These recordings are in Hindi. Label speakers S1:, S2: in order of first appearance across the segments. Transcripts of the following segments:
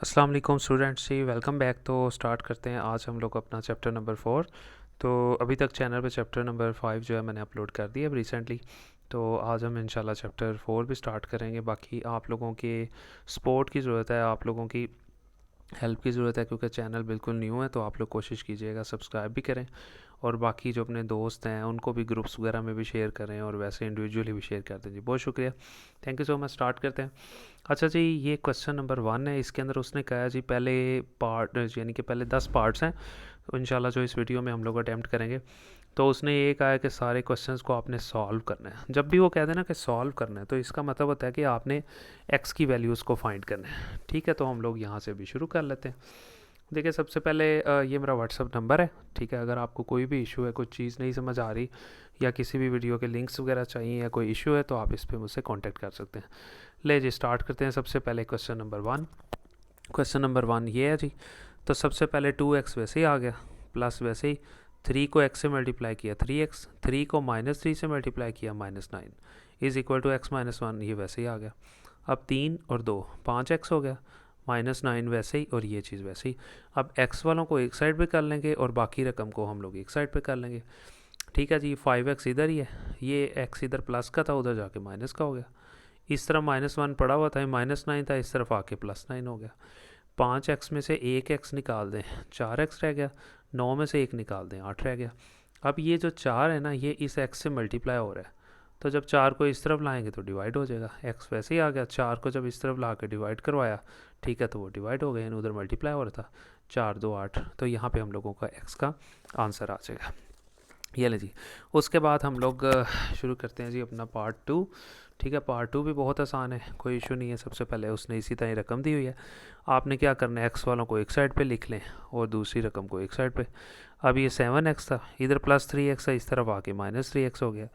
S1: अस्सलाम वालेकुम स्टूडेंट्स जी, वेलकम बैक। तो स्टार्ट करते हैं आज हम लोग अपना चैप्टर नंबर 4। तो अभी तक चैनल पे चैप्टर नंबर 5 जो है मैंने अपलोड कर दिया अब रिसेंटली। तो आज हम इंशाल्लाह चैप्टर 4 भी स्टार्ट करेंगे। बाकी आप लोगों के सपोर्ट की ज़रूरत है, आप लोगों की हेल्प की ज़रूरत है, क्योंकि चैनल बिल्कुल न्यू है। तो आप लोग कोशिश कीजिएगा सब्सक्राइब भी करें, और बाकी जो अपने दोस्त हैं उनको भी ग्रुप्स वगैरह में भी शेयर करें, और वैसे इंडिविजुअली भी शेयर कर दें। जी बहुत शुक्रिया, thank you so much. Start करते हैं। अच्छा जी, ये क्वेश्चन नंबर 1 है। इसके अंदर उसने कहा जी पहले पार्ट यानी कि पहले 10 पार्ट्स हैं, तो इंशाल्लाह जो इस वीडियो में हम लोग अटैम्प्ट करेंगे। तो उसने ये कहा है कि सारे क्वेश्चंस को आपने सॉल्व करना है। जब भी वो कहते हैं ना कि सॉल्व करना है, तो इसका मतलब होता है कि आपने एक्स की वैल्यूज़ को फाइंड करना है। ठीक है, तो हम लोग यहाँ से भी शुरू कर लेते हैं। देखिए सबसे पहले ये मेरा व्हाट्सअप नंबर है। ठीक है, अगर आपको कोई भी इशू है, कुछ चीज़ नहीं समझ आ रही, या किसी भी वीडियो के लिंक्स वगैरह चाहिए, या कोई इशू है, तो आप इस पर मुझसे कांटेक्ट कर सकते हैं। ले जी स्टार्ट करते हैं। सबसे पहले क्वेश्चन नंबर 1। क्वेश्चन नंबर 1 ये है जी। तो सबसे पहले 2x वैसे ही आ गया, प्लस वैसे ही 3 को x से मल्टीप्लाई किया 3x, 3 को -3 से मल्टीप्लाई किया -9 इज़ इक्वल टू x-1, ये वैसे ही आ गया। अब 3 और 2 5x हो गया, -9 वैसे ही, और ये चीज़ वैसे ही। अब x वालों को एक साइड पे कर लेंगे, और बाकी रकम को हम लोग एक साइड पे कर लेंगे। ठीक है जी, 5x इधर ही है, ये x इधर प्लस का था, उधर जाके माइनस का हो गया। इस तरफ -1 पड़ा हुआ था, -9 था, इस तरफ आके +9 हो गया। 5x में से 1x निकाल दें, 4x रह गया। 9 में से 1 निकाल दें, 8 रह गया। अब ये जो 4 है ना, ये इस x से मल्टीप्लाई हो रहा है। तो जब 4 को इस तरफ लाएंगे तो डिवाइड हो जाएगा। x वैसे ही आ गया, 4 को जब इस तरफ ला के डिवाइड करवाया, ठीक है, तो वो डिवाइड हो गए, उधर मल्टीप्लाई हो रहा था। 4 2 8, तो यहाँ पे हम लोगों का x का आंसर आ जाएगा। ये ले जी। उसके बाद हम लोग शुरू करते हैं जी अपना पार्ट 2। ठीक है, पार्ट 2 भी बहुत आसान है, कोई इशू नहीं है। सबसे पहले उसने इसी तरह रकम दी हुई है, आपने क्या करना है, एक्स वालों को एक साइड पे लिख लें, और दूसरी रकम को एक साइड पे। अब ये 7x था, इधर +3x था, इस तरफ आके -3x हो गया।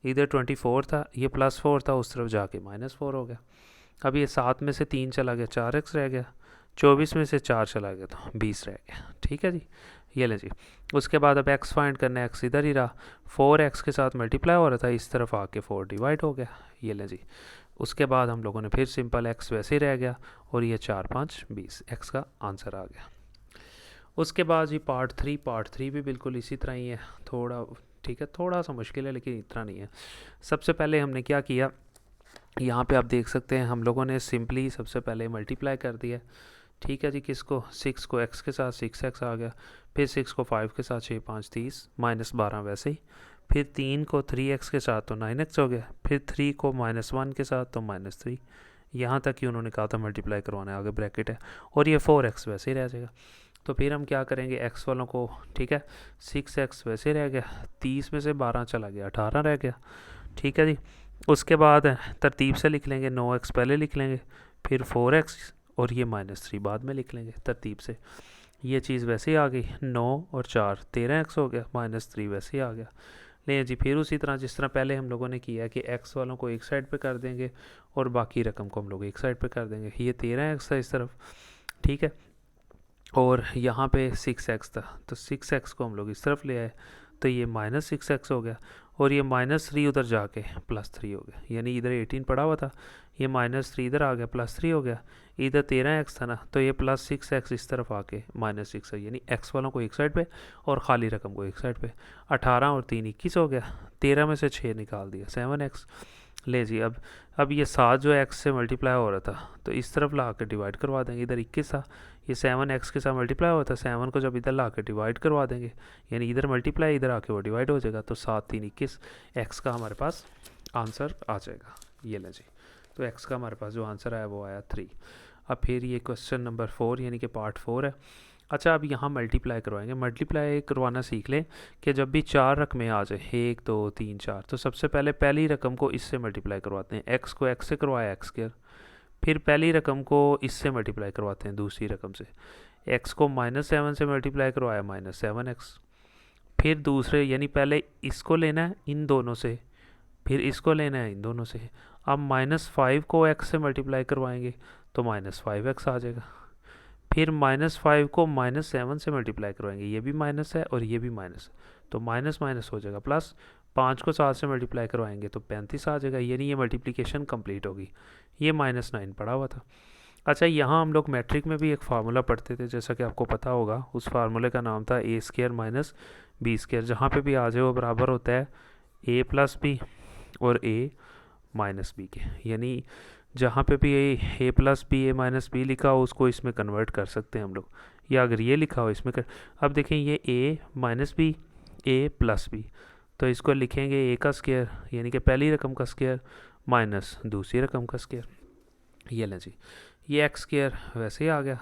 S1: इधर 24 था, ये +4 था, उस तरफ जाके -4 हो गया। अब ये 7 में से 3 चला गया, 4x रह गया। 24 में से 4 चला गया, तो 20 रह गया। ठीक है जी, ये ले जी। उसके बाद अब x फाइंड करना है, x इधर ही रहा, 4x के साथ मल्टीप्लाई हो रहा था, इस तरफ आके 4 डिवाइड हो गया। ये ले जी। उसके बाद हम लोगों ने फिर सिंपल x वैसे ही रह गया, और ये 4 5 20, x का आंसर आ गया। उसके बाद जी पार्ट 3 भी बिल्कुल इसी तरह ही है, थोड़ा ठीक है, थोड़ा सा मुश्किल है, लेकिन इतना नहीं है। सबसे पहले हमने क्या किया, यहाँ पे आप देख सकते हैं, हम लोगों ने सिंपली सबसे पहले मल्टीप्लाई कर दिया। ठीक है जी, किसको, 6 को x के साथ 6x आ गया, फिर 6 को 5 के साथ 6 5 30, -12 वैसे ही। फिर 3 को 3x के साथ तो 9x हो गया, फिर 3 को -1 के साथ तो -3। यहाँ तक कि उन्होंने कहा था मल्टीप्लाई करवाना है, आगे ब्रैकेट है, और ये 4x वैसे ही रह जाएगा। तो फिर हम क्या करेंगे, x वालों को, ठीक है, 6x वैसे रह गया, 30 में से 12 चला गया, 18 रह गया। ठीक है जी। उसके बाद तरतीब से लिख लेंगे, 9x पहले लिख लेंगे, फिर 4x, और ये -3 बाद में लिख लेंगे तरतीब से। ये चीज़ वैसे ही आ गई, 9 और 4 13x हो गया, -3 वैसे ही आ गया। नहीं जी, फिर उसी तरह जिस तरह पहले हम लोगों ने किया कि x वालों को एक साइड पे कर देंगे, और बाकी रकम को हम लोग एक साइड पे कर देंगे। ये 13x था इस तरफ, ठीक है, और यहाँ पे 6x था, तो 6x को हम लोग इस तरफ ले आए, तो ये -6x हो गया, और ये -3 उधर जाके +3 हो गया। यानी इधर 18 पड़ा हुआ था, ये -3 इधर आ गया, +3 हो गया। इधर 13x था ना, तो ये +6x इस तरफ आके -6 है, यानी x वालों को एक साइड पे, और ख़ाली रकम को एक साइड पे। 18 और 3 21 हो गया, 13 में से 6 निकाल दिया, 7x। ले जी। अब ये 7 जो x से मल्टीप्लाई हो रहा था, तो इस तरफ ला के डिवाइड करवा देंगे। इधर 21 था, ये 7x के साथ मल्टीप्लाई हुआ था, 7 को जब इधर ला के डिवाइड करवा देंगे, यानी इधर मल्टीप्लाई, इधर आके वो डिवाइड हो जाएगा, तो 7 3 21, x का हमारे पास आंसर आ जाएगा। ये ले जी। तो x का हमारे पास जो आंसर आया वो आया 3। अब फिर ये क्वेश्चन नंबर 4 यानी कि पार्ट 4 है। अच्छा, अब यहाँ मल्टीप्लाई करवाएंगे। मल्टीप्लाई करवाना सीख लें कि जब भी 4 रकमें आ जाए, 1 2 3 4, तो सबसे पहले पहली रकम को इससे मल्टीप्लाई करवाते हैं। x को x से करवाया x², फिर पहली रकम को इससे मल्टीप्लाई करवाते हैं दूसरी रकम से। x को -7 से मल्टीप्लाई करवाया, -7x। फिर दूसरे, यानी पहले इसको लेना है इन दोनों से, फिर इसको लेना है इन दोनों से। अब -5 को x से मल्टीप्लाई करवाएंगे, तो -5x आ जाएगा। फिर -5 को -7 से मल्टीप्लाई करवाएंगे, ये भी माइनस है और ये भी माइनस, तो माइनस माइनस हो जाएगा प्लस। 5 को 7 से मल्टीप्लाई करवाएंगे तो 35 आ जाएगा, यानी ये मल्टीप्लिकेशन कंप्लीट होगी। ये -9 पड़ा हुआ था। अच्छा, यहाँ हम लोग मैट्रिक में भी एक फार्मूला पढ़ते थे, जैसा कि आपको पता होगा। उस फार्मूले का नाम था ए स्क्र माइनस बी स्क्र। जहाँ पे भी आ जाए वो बराबर होता है ए प्लस बी और ए माइनस बी के। यानी जहाँ पे भी ए प्लस बी ए माइनस बी लिखा हो उसको इसमें कन्वर्ट कर सकते हैं हम लोग, या अगर ये लिखा हो इसमें अब देखें ये ए माइनस बी ए प्लस बी, तो इसको लिखेंगे ए का स्क्वायर यानी कि पहली रकम का स्क्वायर माइनस दूसरी रकम का स्क्वायर। ये लें जी, ये एक्स स्क्वायर वैसे ही आ गया,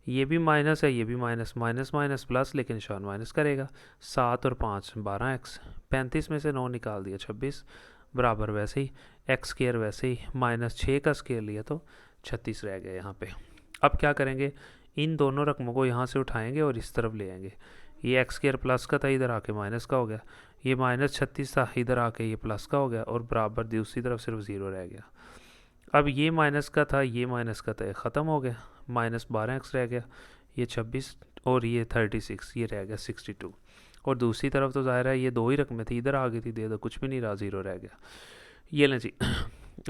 S1: ये भी माइनस है ये भी माइनस, माइनस माइनस प्लस, लेकिन निशान माइनस करेगा। 7 और 5 12x, 35 में से 9 निकाल दिया 26, बराबर वैसे ही एक्स स्क्वायर वैसे ही माइनस 6 का स्क्वायर लिया तो 36 रह गया यहाँ पे। अब क्या करेंगे, इन दोनों रकमों को यहाँ से उठाएंगे और इस तरफ ले आएंगे। ये एक्स स्क्वायर प्लस का था, इधर आके माइनस का हो गया। ये माइनस 36 था, इधर आके ये प्लस का हो गया, और बराबर दूसरी तरफ सिर्फ 0 रह गया। अब ये माइनस का था ये माइनस का था, ये ख़त्म हो गया, माइनस 12x रह गया, ये 26 और ये 36, ये रह गया 62। और दूसरी तरफ तो ज़ाहिर है ये दो ही रकमें थी, इधर आ गई थी, दे दो कुछ भी नहीं रहा, 0 रह गया। ये लें जी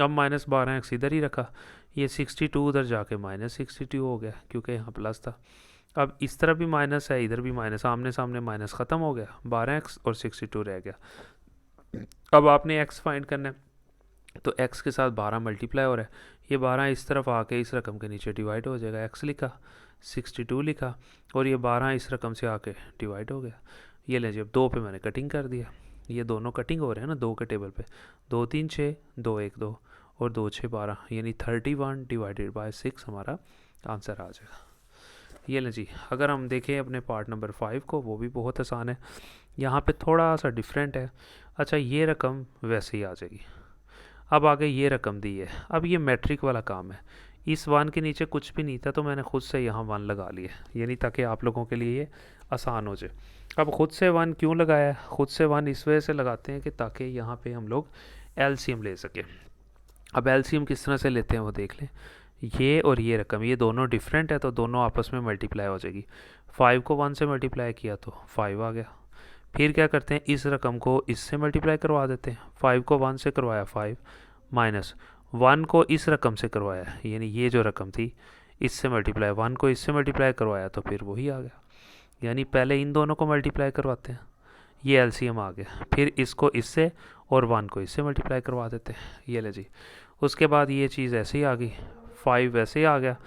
S1: अब माइनस 12x इधर ही रखा, ये 62 उधर जाके माइनस 62 हो गया क्योंकि यहाँ प्लस था। अब इस तरफ भी माइनस है इधर भी माइनस, आमने सामने माइनस, ख़त्म हो गया, 12x और 62 रह गया। अब आपने x फाइंड करना है, तो x के साथ 12 मल्टीप्लाई हो रहा है, ये 12 इस तरफ आके इस रकम के नीचे डिवाइड हो जाएगा, x लिखा 62 लिखा, और ये 12 इस रकम से आके डिवाइड हो गया। ये लें जी, अब 2 पे मैंने कटिंग कर दिया, ये दोनों कटिंग हो रहे हैं ना 2 के टेबल पे, 2 3 6 2 1 2 और 2 6 12, यानी 31 डिवाइडेड बाय 6 हमारा आंसर आ जाएगा। ये लें जी, अगर हम देखें अपने पार्ट नंबर 5 को, वो भी बहुत आसान है, यहाँ पे थोड़ा सा डिफरेंट है। अच्छा, ये रकम वैसे ही आ जाएगी। अब आगे ये रकम दी है, अब ये मैट्रिक वाला काम है, इस 1 के नीचे कुछ भी नहीं था तो मैंने खुद से यहाँ 1 लगा लिया, यानी ताकि आप लोगों के लिए ये आसान हो जाए। अब खुद से 1 क्यों लगाया है, खुद से 1 इस वजह से लगाते हैं कि ताकि यहाँ पे हम लोग एलसीएम ले सकें। अब एलसीएम किस तरह से लेते हैं वो देख लें। ये और ये रकम ये दोनों डिफरेंट है तो दोनों आपस में मल्टीप्लाई हो जाएगी। 5 को 1 से मल्टीप्लाई किया तो 5 आ गया। फिर क्या करते हैं, इस रकम को इससे मल्टीप्लाई करवा देते हैं, 5 को 1 से करवाया 5, माइनस 1 को इस रकम से करवाया, यानी ये जो रकम थी इससे मल्टीप्लाई, 1 को इससे मल्टीप्लाई करवाया तो फिर वही आ गया। यानी पहले इन दोनों को मल्टीप्लाई करवाते हैं, ये एलसीएम आ गया, फिर इसको इससे और 1 को इससे मल्टीप्लाई करवा देते हैं। ये ले जी, उसके बाद ये चीज़ ऐसे ही आ गई, 5 वैसे ही आ गया,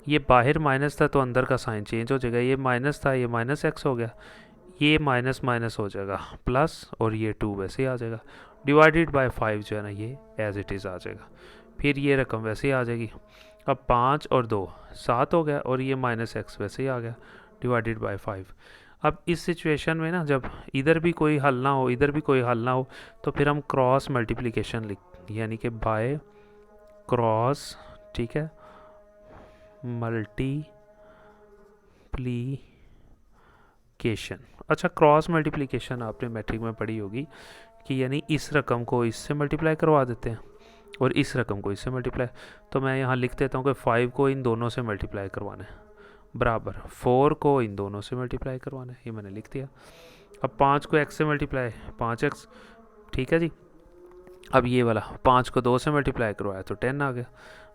S1: ये बाहर माइनस था तो अंदर का साइन चेंज हो जाएगा, ये माइनस था ये माइनस एक्स हो गया, ये माइनस माइनस हो जाएगा प्लस, और ये 2 वैसे ही आ जाएगा, डिवाइडेड बाय 5 जो है ना ये एज इट इज़ आ जाएगा। फिर ये रकम वैसे ही आ जाएगी। अब 5 और 2 7 हो गया, और ये माइनस एक्स वैसे ही आ गया, डिवाइडेड बाय 5। अब इस सिचुएशन में ना जब इधर भी कोई हल ना हो इधर भी कोई हल ना हो, तो फिर हम क्रॉस मल्टीप्लिकेशन लिख, यानी कि बाय क्रॉस, ठीक है, मल्टीप्लिकेशन। अच्छा, क्रॉस मल्टीप्लिकेशन आपने मैट्रिक में पढ़ी होगी कि यानी इस रकम को इससे मल्टीप्लाई करवा देते हैं और इस रकम को इससे मल्टीप्लाई, तो मैं यहाँ लिख देता हूँ कि 5 को इन दोनों से मल्टीप्लाई करवाना है, बराबर 4 को इन दोनों से मल्टीप्लाई करवाना है, ये मैंने लिख दिया। अब 5 को x से मल्टीप्लाई 5x, ठीक है जी। अब ये वाला 5 को 2 से मल्टीप्लाई करवाया तो 10 आ गया,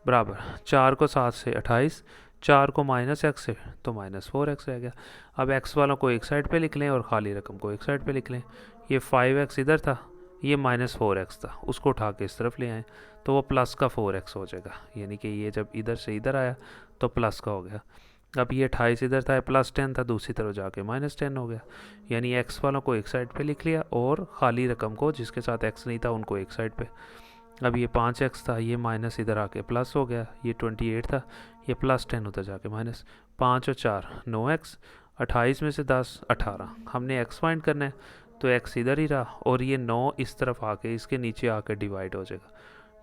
S1: बराबर 4 को 7 से 28, 4 को माइनस एक्स से तो माइनस 4x रह गया। अब x वालों को एक साइड पे लिख लें और खाली रकम को एक साइड पे लिख लें। ये 5x इधर था, ये माइनस 4x था, उसको उठा के इस तरफ ले आए तो वो प्लस का 4x हो जाएगा, यानी कि ये जब इधर से इधर आया तो प्लस का हो गया। अब ये 28 इधर था, प्लस 10 था, दूसरी तरफ जाके माइनस 10 हो गया, यानी x वालों को एक साइड पे लिख लिया और खाली रकम को जिसके साथ x नहीं था उनको एक साइड पे। अब ये 5x था, ये माइनस इधर आके प्लस हो गया, ये 28 था, ये प्लस 10 उधर जाके माइनस, 5 और 4 9x, 28 में से 10 18, हमने x फाइंड करना है तो x इधर ही रहा, और ये 9 इस तरफ आके इसके नीचे आके डिवाइड हो जाएगा,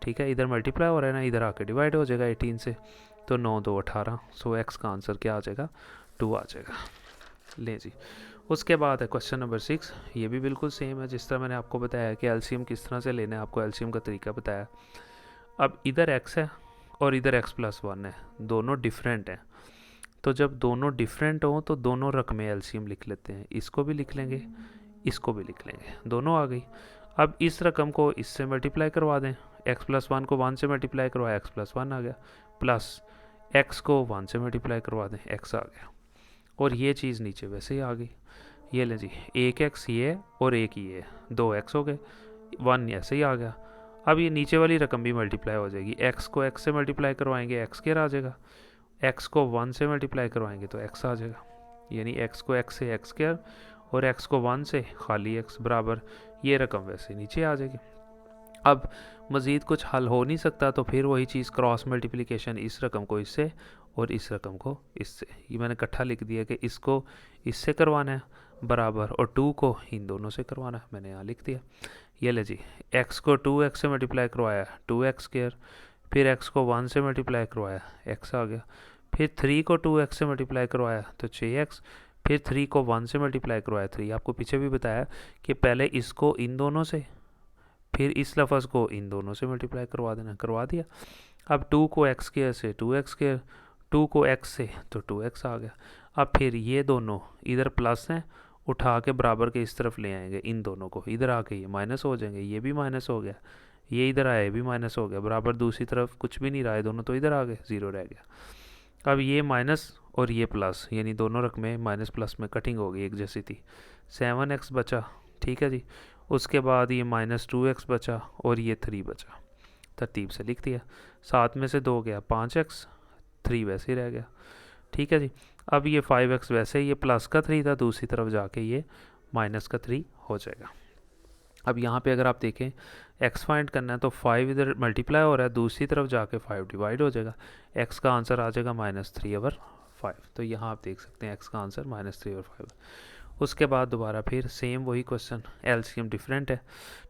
S1: ठीक है, इधर मल्टीप्लाई हो रहा है ना, इधर आके डिवाइड हो जाएगा 18 से, तो 9 2 18, सो x का आंसर क्या आ जाएगा 2 आ जाएगा। ले जी, उसके बाद है क्वेश्चन नंबर 6, ये भी बिल्कुल सेम है जिस तरह मैंने आपको बताया कि एलसीएम किस तरह से लेना है, आपको एलसीएम का तरीका बताया। अब इधर x है और इधर x प्लस 1 है, दोनों डिफरेंट हैं, तो जब दोनों डिफरेंट हों तो दोनों रकमें एलसीएम लिख लेते हैं, इसको भी लिख लेंगे इसको भी लिख लेंगे, दोनों आ गई। अब इस रकम को इससे मल्टीप्लाई करवा दें, x प्लस 1 को 1 से मल्टीप्लाई करवाया x प्लस 1 आ गया, प्लस एक्स को 1 से मल्टीप्लाई करवा दें, एक्स आ गया। और ये चीज़ नीचे वैसे ही आ गई। ये ले जी, एक एक्स ये और एक ये, 2 एक्स हो गए, 1 ऐसे ही आ गया। अब ये नीचे वाली रकम भी मल्टीप्लाई हो जाएगी। एक्स को एक्स से मल्टीप्लाई करवाएंगे, एक्स स्क्वायर आ जाएगा। एक्स को 1 से मल्टीप्लाई करवाएंगे तो एक्स आ जाएगा। यानी एक्स को एक्स से एक्स स्क्वायर और एक्स को 1 से खाली एक्स बराबर ये रकम वैसे नीचे आ जाएगी। अब मज़ीद कुछ हल हो नहीं सकता तो फिर वही चीज़ क्रॉस मल्टीप्लिकेशन, इस रकम को इससे और इस रकम को इससे। ये मैंने इकट्ठा लिख दिया कि इसको इससे करवाना है बराबर और 2 को इन दोनों से करवाना है, मैंने यहाँ लिख दिया। ये ले जी, x को 2x से मल्टीप्लाई करवाया 2x स्क्वायर, फिर x को 1 से मल्टीप्लाई करवाया x आ गया, फिर 3 को 2x से मल्टीप्लाई करवाया तो 6x, फिर 3 को 1 से मल्टीप्लाई करवाया 3। आपको पीछे भी बताया कि पहले इसको इन दोनों से फिर इस लफ्ज़ को इन दोनों से मल्टीप्लाई करवा देना, करवा दिया। अब 2 को x स्क्वायर से 2x स्क्वायर, 2 को x से तो 2x आ गया। अब फिर ये दोनों इधर प्लस हैं, उठा के बराबर के इस तरफ ले आएंगे, इन दोनों को इधर आके ये माइनस हो जाएंगे, ये भी माइनस हो गया, ये इधर आया, ये भी माइनस हो गया बराबर। दूसरी तरफ कुछ भी नहीं रहा है, दोनों तो इधर आ गए, 0 रह गया। अब ये माइनस और ये प्लस, यानी दोनों रकमें माइनस प्लस में कटिंग हो गई, एक जैसी थी। 7x बचा, ठीक है जी। उसके बाद ये -2x बचा और ये 3 बचा, तरतीब से लिख दिया। 7 में से 2 गया 5x, 3 वैसे ही रह गया, ठीक है जी। अब ये 5x वैसे ये प्लस का 3 था, दूसरी तरफ जाके ये माइनस का 3 हो जाएगा। अब यहाँ पे अगर आप देखें x फाइंड करना है तो 5 इधर मल्टीप्लाई हो रहा है, दूसरी तरफ जाके 5 डिवाइड हो जाएगा, x का आंसर आ जाएगा -3/5। तो यहाँ आप देख सकते हैं x का आंसर -3/5। उसके बाद दोबारा फिर सेम वही क्वेश्चन, एलसीएम डिफरेंट है,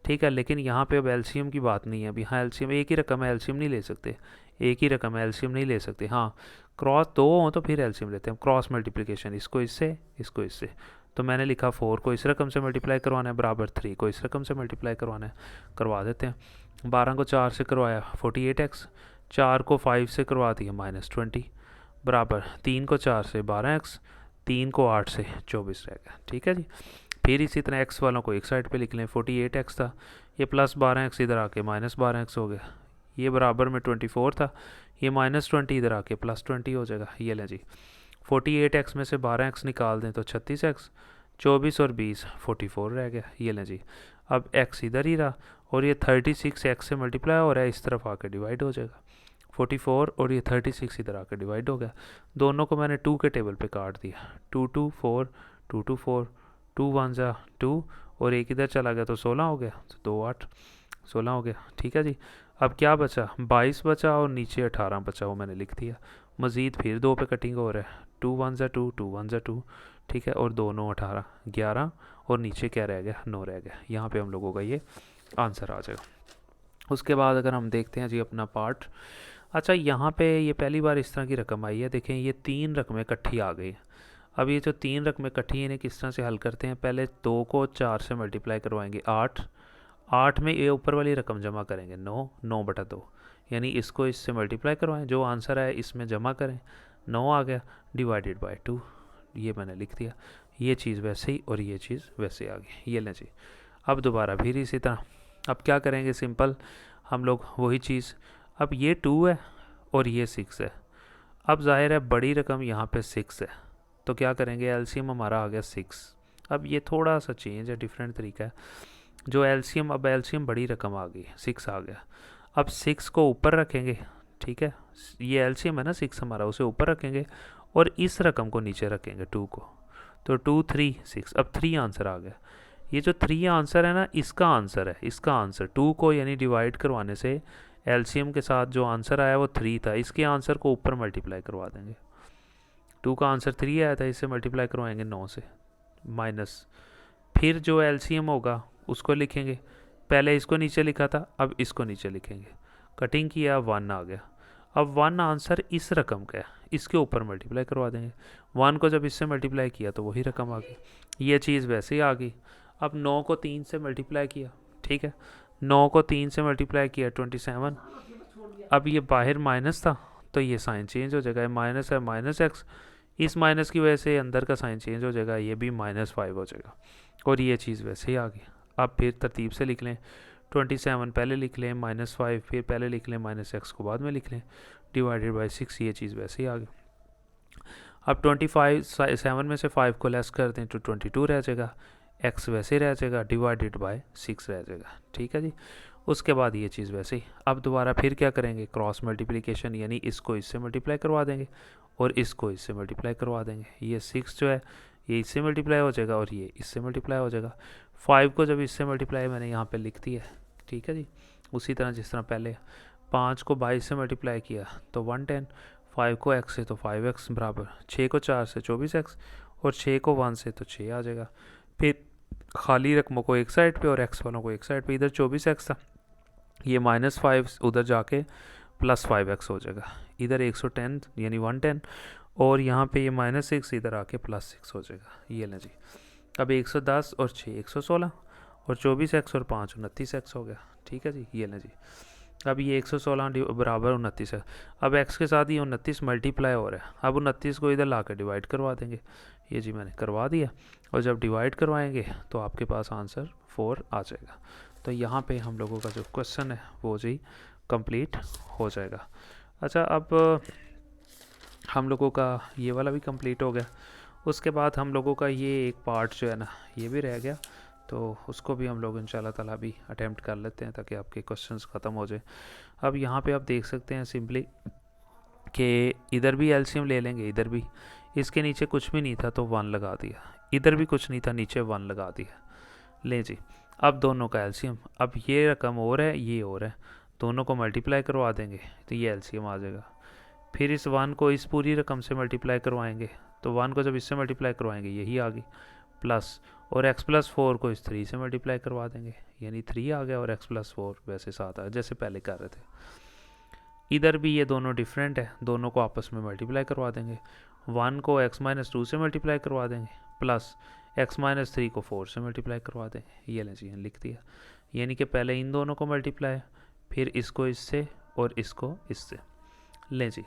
S1: ठीक है, लेकिन यहाँ पे अब एलसीएम की बात नहीं है। अभी यहाँ एलसीएम एक ही रकम है, एलसीएम नहीं ले सकते, एक ही रकम है, एलसीएम नहीं ले सकते। हाँ, क्रॉस 2 हो तो फिर एलसीएम लेते हैं, क्रॉस मल्टीप्लिकेशन, इसको इससे इसको इससे। तो मैंने लिखा 4 को इस रकम से मल्टीप्लाई करवाना है बराबर 3 को इस रकम से मल्टीप्लाई करवाना है, करवा देते हैं। 12 को 4 से करवाया 48x, 4 को 5 से करवा दिया -20 बराबर 3 को 4 से 12x, 3 को 8 से 24 रह गया, ठीक है जी। फिर इसी तरह x वालों को एक साइड पे लिख लें, 48x था, ये +12x इधर आके -12x हो गया, ये बराबर में 24 था, ये -20 इधर आके +20 हो जाएगा। ये लें जी, 48x में से 12x निकाल दें तो 36x, 24 और 20 44 रह गया। ये लें जी, अब x इधर ही रहा और ये 36x से मल्टीप्लाई हो रहा है, इस तरफ आके डिवाइड हो जाएगा। 44 और ये 36 इधर आकर डिवाइड हो गया। दोनों को मैंने 2 के टेबल पे काट दिया, 2 2 4 2 2 4, 2 1 जा 2 और एक इधर चला गया तो 16 हो गया, तो 2 8 16 हो गया, ठीक है जी। अब क्या बचा, 22 बचा और नीचे 18 बचा, वो मैंने लिख दिया। मज़ीद फिर 2 पे कटिंग हो रहा है, 2 1 जा 2 2 1 जा 2, ठीक है, और 2 9 18 11 और नीचे क्या रह गया, 9 रह गया। यहाँ पे हम लोगों का ये आंसर आ जाएगा। उसके बाद अगर हम देखते हैं जी अपना पार्ट, अच्छा यहाँ पे ये पहली बार इस तरह की रकम आई है, देखें ये 3 रकमें इकट्ठी आ गई हैं। अब ये जो 3 रकमें इकट्ठी हैं इन्हें किस तरह से हल करते हैं, पहले 2 को 4 से मल्टीप्लाई करवाएंगे 8, 8 में ये ऊपर वाली रकम जमा करेंगे 9, 9/2, यानी इसको इससे मल्टीप्लाई करवाएं, जो आंसर आए इसमें जमा करें, 9 आ गया डिवाइडेड बाय 2, ये मैंने लिख दिया। ये चीज़ वैसे ही और ये चीज़ वैसे आ गई। ये लें जी, अब दोबारा फिर इसी तरह, अब क्या करेंगे, सिंपल हम लोग वही चीज़, अब ये 2 है और ये 6 है। अब जाहिर है बड़ी रकम यहाँ पे 6 है, तो क्या करेंगे, एलसीएम हमारा आ गया 6। अब ये थोड़ा सा चेंज है, डिफरेंट तरीका है, जो एलसीएम, अब एलसीएम बड़ी रकम आ गई, 6 आ गया। अब 6 को ऊपर रखेंगे, ठीक है, ये एलसीएम है ना 6 हमारा, उसे ऊपर रखेंगे और इस रकम को नीचे रखेंगे 2 को, तो 2 3 6, अब 3 आंसर आ गया। ये जो 3 आंसर है ना, इसका आंसर है, इसका आंसर 2 को यानी डिवाइड करवाने से एलसीएम के साथ जो आंसर आया वो 3 था, इसके आंसर को ऊपर मल्टीप्लाई करवा देंगे। 2 का आंसर 3 आया था, इससे मल्टीप्लाई करवाएंगे 9 से माइनस, फिर जो एलसीएम होगा उसको लिखेंगे, पहले इसको नीचे लिखा था अब इसको नीचे लिखेंगे, कटिंग किया 1 आ गया। अब 1 आंसर इस रकम का है, इसके ऊपर मल्टीप्लाई करवा देंगे, 1 को जब इससे मल्टीप्लाई किया तो वही रकम आ गई, ये चीज़ वैसे ही आ गई। अब 9 को 3 से मल्टीप्लाई किया, ठीक है, 9 को 3 से मल्टीप्लाई किया 27, अब ये बाहर माइनस था तो ये साइन चेंज हो जाएगा, माइनस है -x, इस माइनस की वजह से अंदर का साइन चेंज हो जाएगा, ये भी -5 हो जाएगा और ये चीज़ वैसे ही आ गई। अब फिर तरतीब से लिख लें, 27 पहले लिख लें, -5 फिर पहले लिख लें, -x को बाद में लिख लें, डिवाइडेड बाई 6, ये चीज़ वैसे ही आ गई। अब 7 में से 5 को लेस कर दें तो 22 रह जाएगा, x वैसे रह जाएगा, डिवाइडेड बाय 6 रह जाएगा। ठीक है जी। उसके बाद ये चीज़ वैसे ही। अब दोबारा फिर क्या करेंगे, क्रॉस मल्टीप्लिकेशन, यानी इसको इससे मल्टीप्लाई करवा देंगे और इसको इससे मल्टीप्लाई करवा देंगे। ये 6 जो है ये इससे मल्टीप्लाई हो जाएगा और ये इससे मल्टीप्लाई हो जाएगा। 5 को जब इससे मल्टीप्लाई मैंने यहाँ पे लिख दिया, ठीक है जी। उसी तरह जिस तरह पहले 5 को 22 से मल्टीप्लाई किया तो 110, 5 को x से तो 5x बराबर, 6 को 4 से 24x और 6 को 1 से तो 6 आ जाएगा। फिर खाली रकमों को एक साइड पे और x वालों को एक साइड पे। इधर 24x था, ये -5 उधर जाके +5x हो जाएगा। इधर 110 यानी 110 और यहाँ पे ये -6 इधर आके +6 हो जाएगा। ये लें जी। अब 110 और 6 116 और 24x और 5 29x हो गया। ठीक है जी। ये लें जी। अब ये 116 बराबर 29 है। अब x के साथ ये 29 मल्टीप्लाई हो रहा है। अब 29 को इधर ला कर डिवाइड करवा देंगे। ये जी मैंने करवा दिया और जब डिवाइड करवाएंगे तो आपके पास आंसर 4 आ जाएगा। तो यहाँ पे हम लोगों का जो क्वेश्चन है वो जी कंप्लीट हो जाएगा। अच्छा, अब हम लोगों का ये वाला भी कंप्लीट हो गया। उसके बाद हम लोगों का ये एक पार्ट जो है ना ये भी रह गया, तो उसको भी हम लोग इंशाल्लाह ताला भी अटेम्प्ट कर लेते हैं ताकि आपके क्वेश्चंस ख़त्म हो जाए। अब यहाँ पे आप देख सकते हैं सिंपली कि इधर भी एलसीएम ले लेंगे, इधर भी इसके नीचे कुछ भी नहीं था तो 1 लगा दिया, इधर भी कुछ नहीं था नीचे 1 लगा दिया। ले जी, अब दोनों का एलसीएम, अब ये रकम और है ये और है, दोनों को मल्टीप्लाई करवा देंगे तो ये एलसीएम आ जाएगा। फिर इस 1 को इस पूरी रकम से मल्टीप्लाई करवाएंगे तो 1 को जब इससे मल्टीप्लाई करवाएंगे यही आ गई प्लस, और x+4 को इस 3 से मल्टीप्लाई करवा देंगे यानी 3 आ गया और x+4 वैसे 7 आ जैसे पहले कर रहे थे। इधर भी ये दोनों डिफरेंट है, दोनों को आपस में मल्टीप्लाई करवा देंगे। 1 को x-2 से मल्टीप्लाई करवा देंगे प्लस x-3 को 4 से मल्टीप्लाई करवा देंगे। ये लें जी लिख दिया, यानी कि पहले इन दोनों को मल्टीप्लाई, फिर इसको इससे और इसको इससे। लें जी,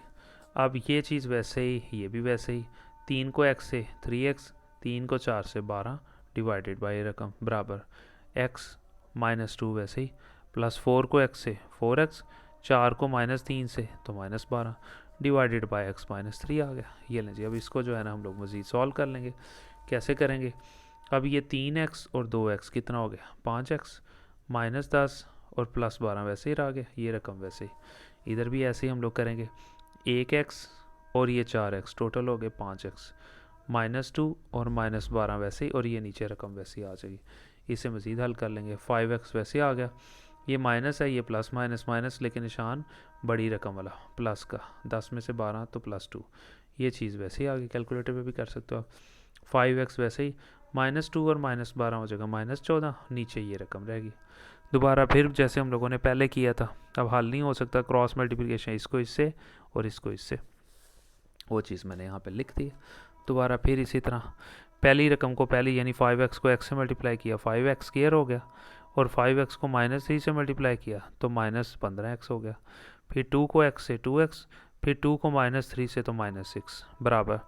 S1: अब ये चीज़ वैसे ही, ये भी वैसे ही। 3 को x से 3x, 3 को 4 से 12 डिवाइडेड बाई रकम बराबर x-2 वैसे ही, प्लस 4 को x से 4x, 4 को -3 से तो -12 डिवाइडेड बाई x-3 आ गया। ये लें जी, अब इसको जो है ना हम लोग मज़ीद सॉल्व कर लेंगे। कैसे करेंगे, अब ये 3x और 2x कितना हो गया 5x, -10 और +12 वैसे ही रह गया, ये रकम वैसे ही। इधर भी ऐसे ही हम लोग करेंगे, 1x और ये 4x टोटल हो गए 5x, -2 और -12 वैसे ही, और ये नीचे रकम वैसे ही आ जाएगी। इसे मज़ीद हल कर लेंगे, 5x वैसे आ गया, ये माइनस है, ये प्लस माइनस माइनस, लेकिन निशान बड़ी रकम वाला प्लस का, 10 में से 12 तो +2, ये चीज़ वैसे ही आ गई। कैलकुलेटर पे भी कर सकते हो आप। 5x वैसे ही, -2 और -12 हो जाएगा -14, नीचे ये रकम रहेगी। दोबारा फिर जैसे हम लोगों ने पहले किया था, अब हल नहीं हो सकता क्रॉस मल्टीप्लिकेशन, इसको इससे और इसको इससे, वो चीज़ मैंने यहाँ पे लिख दी। दोबारा फिर इसी तरह पहली रकम को पहली यानी 5x को x से मल्टीप्लाई किया, 5x स्क्वायर हो गया, और 5x को -3 से मल्टीप्लाई किया तो -15x हो गया। फिर 2 को x से 2x, फिर 2 को -3 से तो -6 बराबर,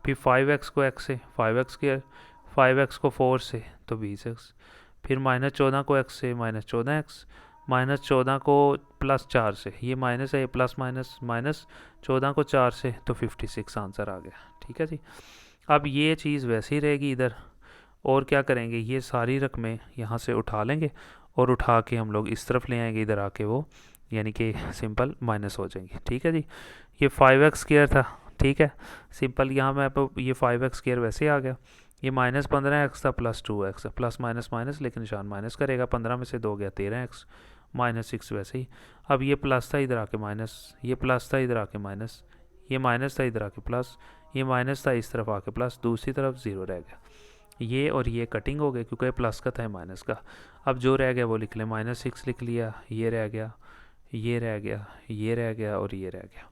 S1: फिर 5x को x से 5x स्क्वायर, 5x को 4 से तो 20x, फिर -14 को x से -14x, -14 को +4 से, ये माइनस है, ये प्लस माइनस, -14 को 4 से तो 56 आंसर आ गया। ठीक है जी। अब ये चीज़ वैसे ही रहेगी इधर, और क्या करेंगे, ये सारी रकमें यहाँ से उठा लेंगे और उठा के हम लोग इस तरफ ले आएंगे, इधर आके वो यानी कि सिंपल माइनस हो जाएंगी। ठीक है जी। ये 5x स्क्वायर था, ठीक है सिंपल, यहाँ मैं ये 5x स्क्वायर वैसे आ गया, ये -15x था plus 2x, plus minus minus, लेकिन निशान माइनस करेगा, 15 में से 2 गया 13x, -6 वैसे ही। अब ये प्लस था इधर आके माइनस, ये प्लस था इधर आके माइनस, ये माइनस था इधर आके प्लस, ये माइनस था इस तरफ आके प्लस, दूसरी तरफ 0 रह गया। ये और ये कटिंग हो गए क्योंकि ये प्लस का था माइनस का। अब जो रह गया वो लिख लें, -6 लिख लिया, ये रह गया, ये रह गया, ये रह गया और ये रह गया।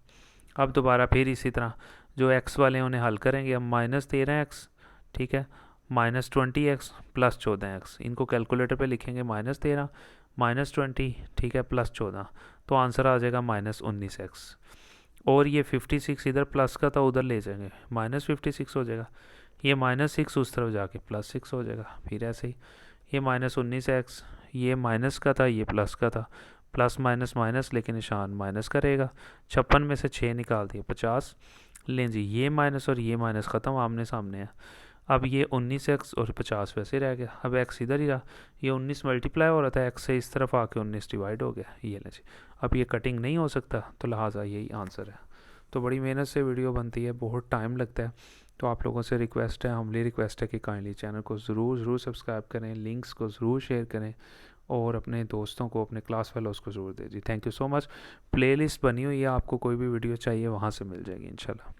S1: अब दोबारा फिर इसी तरह जो x वाले उन्हें हल करेंगे हम, -13x, ठीक है, -20x प्लस 14x, इनको कैलकुलेटर पे लिखेंगे, -13 -20, ठीक है, प्लस 14, तो आंसर आ जाएगा -19x। और ये 56 इधर प्लस का था उधर ले जाएंगे, -56 हो जाएगा, ये -6 उस तरफ जाके +6 हो जाएगा। फिर ऐसे ही ये -19x, ये माइनस का था ये प्लस का था, प्लस माइनस माइनस, लेकिन निशान माइनस करेगा। 56 में से 6 निकाल दिए 50। लें जी, ये माइनस और ये माइनस ख़त्म, आमने सामने है। अब ये 19x और 50 वैसे रह गया। अब x इधर ही रहा, ये 19 मल्टीप्लाई हो रहा था x से, इस तरफ आके 19 डिवाइड हो गया। ये लें जी, अब ये कटिंग नहीं हो सकता, तो लिहाजा यही आंसर है। तो बड़ी मेहनत से वीडियो बनती है, बहुत टाइम लगता है। तो आप लोगों से रिक्वेस्ट है, हम्बली रिक्वेस्ट है कि काइंडली चैनल को ज़रूर सब्सक्राइब करें, लिंक्स को ज़रूर शेयर करें और अपने दोस्तों को, अपने क्लास फेलोज़ को ज़रूर दें जी। Thank you so much. Playlist बनी हुई है, आपको कोई भी वीडियो चाहिए वहाँ से मिल जाएगी इंशाल्लाह।